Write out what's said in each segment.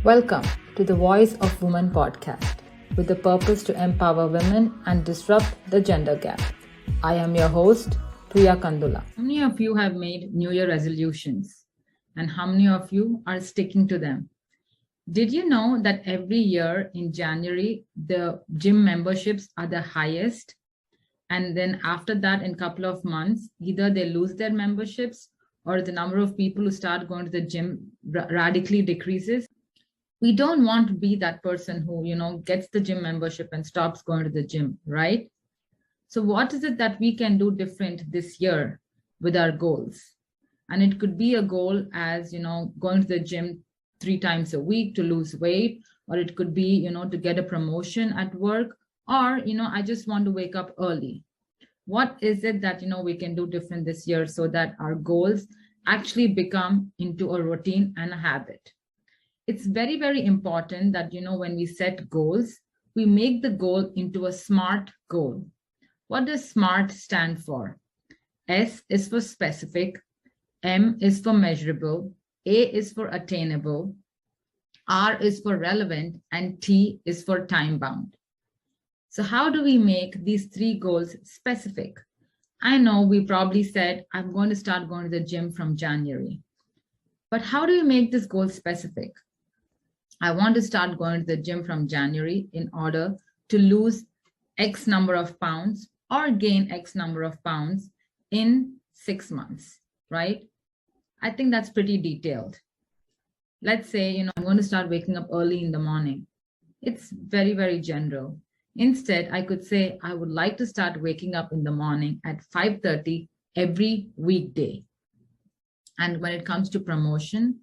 Welcome to the Voice of Women podcast with the purpose to empower women and disrupt the gender gap. I am your host, Priya Kandula. How many of you have made New Year resolutions? And how many of you are sticking to them? Did you know that every year in January, the gym memberships are the highest? And then after that, in a couple of months, either they lose their memberships or the number of people who start going to the gym radically decreases. We don't want to be that person who, gets the gym membership and stops going to the gym, right? So what is it that we can do different this year with our goals? And it could be a goal as, going to the gym 3 times a week to lose weight, or it could be, to get a promotion at work, or, I just want to wake up early. What is it that, we can do different this year so that our goals actually become into a routine and a habit? It's very, very important that, when we set goals, we make the goal into a SMART goal. What does SMART stand for? S is for specific, M is for measurable, A is for attainable, R is for relevant, and T is for time bound. So how do we make these 3 goals specific? I know we probably said, I'm going to start going to the gym from January. But how do we make this goal specific? I want to start going to the gym from January in order to lose X number of pounds or gain X number of pounds in 6 months, right? I think that's pretty detailed. Let's say, I'm going to start waking up early in the morning. It's very, very general. Instead, I could say, I would like to start waking up in the morning at 5:30 every weekday. And when it comes to promotion,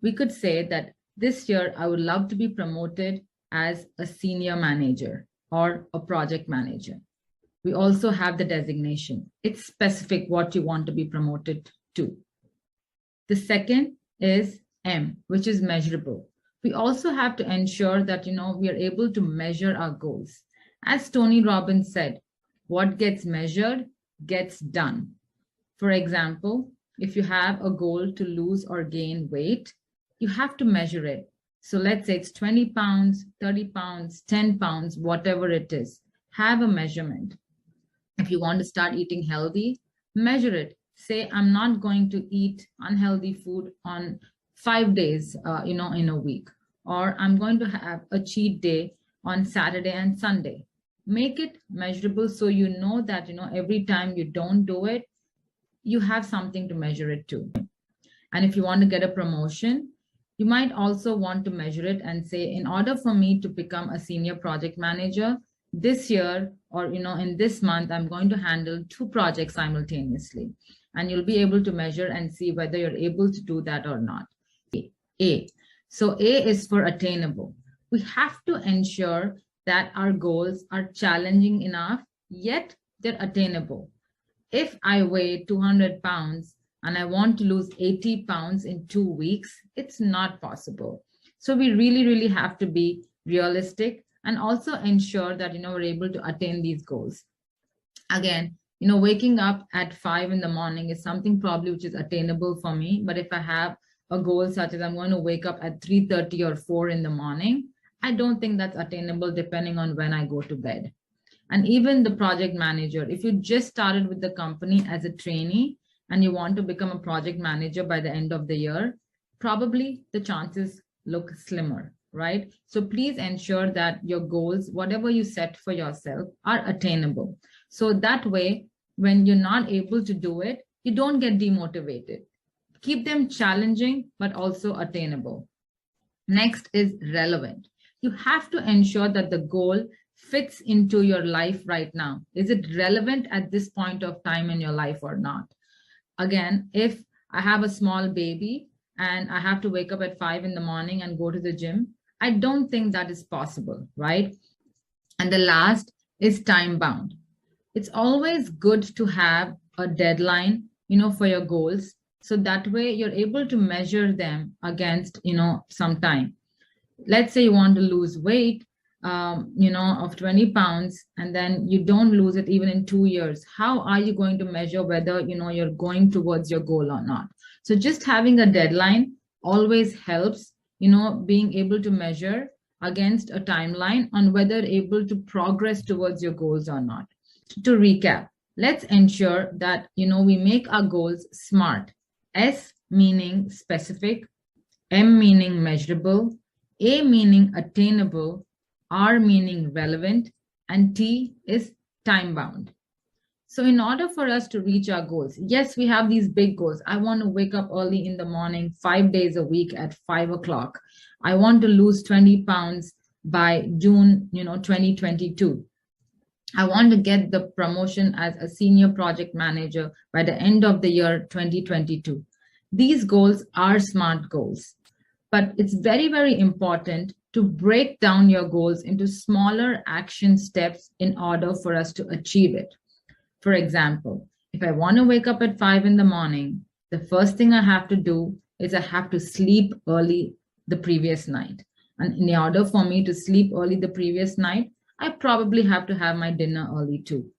we could say that this year, I would love to be promoted as a senior manager or a project manager. We also have the designation. It's specific what you want to be promoted to. The second is M, which is measurable. We also have to ensure that, we are able to measure our goals. As Tony Robbins said, what gets measured gets done. For example, if you have a goal to lose or gain weight, you have to measure it. So let's say it's 20 pounds, 30 pounds, 10 pounds, whatever it is. Have a measurement. If you want to start eating healthy, measure it. Say, I'm not going to eat unhealthy food on 5 days, in a week. Or I'm going to have a cheat day on Saturday and Sunday. Make it measurable so you know that, every time you don't do it, you have something to measure it to. And if you want to get a promotion, you might also want to measure it and say, in order for me to become a senior project manager this year, or, in this month, I'm going to handle 2 projects simultaneously. And you'll be able to measure and see whether you're able to do that or not. A. So A is for attainable. We have to ensure that our goals are challenging enough, yet they're attainable. If I weigh 200 pounds, and I want to lose 80 pounds in 2 weeks, it's not possible. So we really, really have to be realistic and also ensure that, we're able to attain these goals. Again, waking up at 5 in the morning is something probably which is attainable for me. But if I have a goal such as I'm going to wake up at 3:30 or 4 in the morning, I don't think that's attainable depending on when I go to bed. And even the project manager, if you just started with the company as a trainee, and you want to become a project manager by the end of the year, probably the chances look slimmer, right? So please ensure that your goals, whatever you set for yourself, are attainable. So that way, when you're not able to do it, you don't get demotivated. Keep them challenging, but also attainable. Next is relevant. You have to ensure that the goal fits into your life right now. Is it relevant at this point of time in your life or not? Again, if I have a small baby and I have to wake up at 5 in the morning and go to the gym, I don't think that is possible, right? And the last is time bound. It's always good to have a deadline, for your goals. So that way you're able to measure them against, some time. Let's say you want to lose weight, of 20 pounds, and then you don't lose it even in 2 years. How are you going to measure whether, you're going towards your goal or not? So just having a deadline always helps being able to measure against a timeline on whether able to progress towards your goals or not. To recap, let's ensure that, we make our goals SMART. S meaning specific, M meaning measurable, A meaning attainable, R meaning relevant, and T is time bound. So in order for us to reach our goals, yes, we have these big goals. I want to wake up early in the morning, 5 days a week at 5 o'clock. I want to lose 20 pounds by June, 2022. I want to get the promotion as a senior project manager by the end of the year 2022. These goals are SMART goals, but it's very, very important to break down your goals into smaller action steps in order for us to achieve it. For example, if I want to wake up at 5 in the morning, the first thing I have to do is I have to sleep early the previous night. And in order for me to sleep early the previous night, I probably have to have my dinner early too.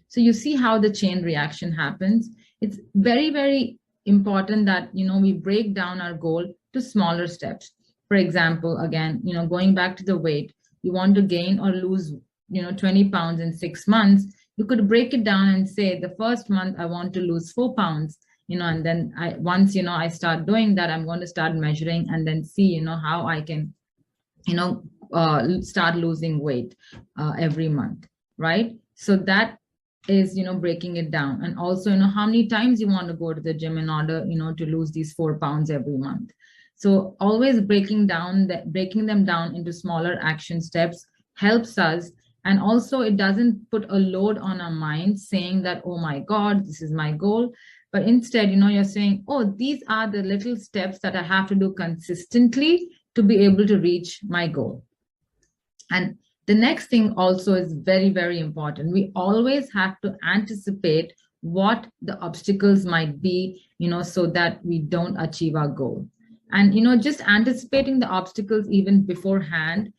So you see how the chain reaction happens. It's very, very important that, we break down our goal to smaller steps. For example, again, going back to the weight, you want to gain or lose, 20 pounds in 6 months. You could break it down and say the first month I want to lose 4 pounds, and then once I start doing that, I'm going to start measuring and then see, how I can, start losing weight every month, right? So that is, breaking it down. And also, how many times you want to go to the gym in order, to lose these 4 pounds every month. So always breaking them down into smaller action steps helps us. And also it doesn't put a load on our mind saying that, oh my God, this is my goal. But instead, you're saying, oh, these are the little steps that I have to do consistently to be able to reach my goal. And the next thing also is very, very important. We always have to anticipate what the obstacles might be, so that we don't achieve our goal. And, just anticipating the obstacles even beforehand,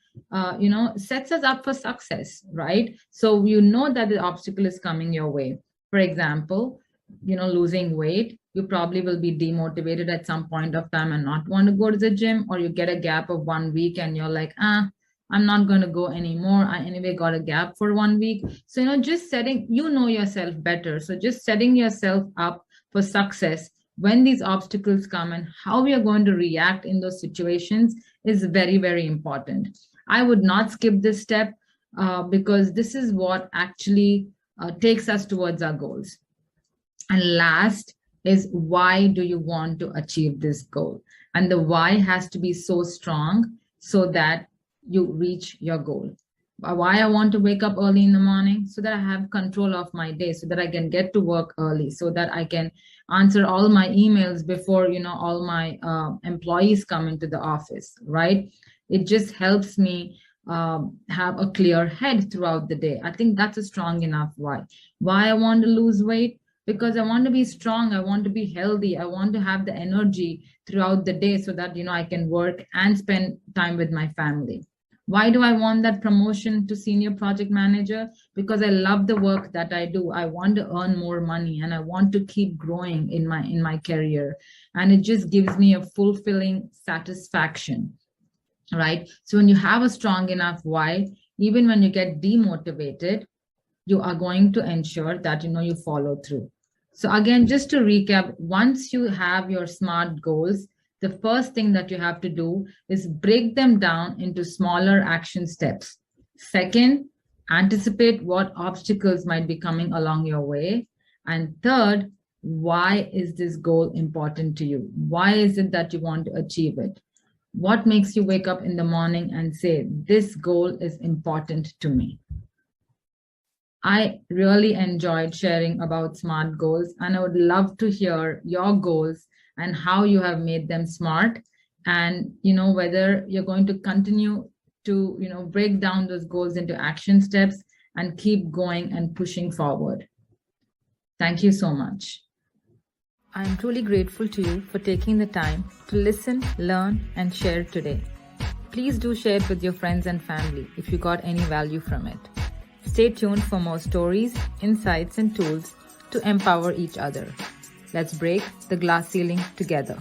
sets us up for success, right? So that the obstacle is coming your way. For example, losing weight, you probably will be demotivated at some point of time and not want to go to the gym, or you get a gap of 1 week and you're like, I'm not going to go anymore. I anyway got a gap for 1 week. So, just setting, yourself better. So just setting yourself up for success when these obstacles come and how we are going to react in those situations is very, very important. I would not skip this step because this is what actually takes us towards our goals. And last is, why do you want to achieve this goal? And the why has to be so strong so that you reach your goal. Why I want to wake up early in the morning? So that I have control of my day, so that I can get to work early, so that I can answer all my emails before, all my employees come into the office, right? It just helps me have a clear head throughout the day. I think that's a strong enough why. Why I want to lose weight? Because I want to be strong. I want to be healthy. I want to have the energy throughout the day so that, I can work and spend time with my family. Why do I want that promotion to senior project manager? Because I love the work that I do. I want to earn more money and I want to keep growing in my career. And it just gives me a fulfilling satisfaction, right? So when you have a strong enough why, even when you get demotivated, you are going to ensure that, you follow through. So again, just to recap, once you have your SMART goals, the first thing that you have to do is break them down into smaller action steps. Second, anticipate what obstacles might be coming along your way. And third, why is this goal important to you? Why is it that you want to achieve it? What makes you wake up in the morning and say, this goal is important to me? I really enjoyed sharing about SMART goals, and I would love to hear your goals and how you have made them SMART, and whether you're going to continue to break down those goals into action steps and keep going and pushing forward. Thank you so much. I am truly grateful to you for taking the time to listen, learn, and share today. Please do share it with your friends and family if you got any value from it. Stay tuned for more stories, insights, and tools to empower each other. Let's break the glass ceiling together.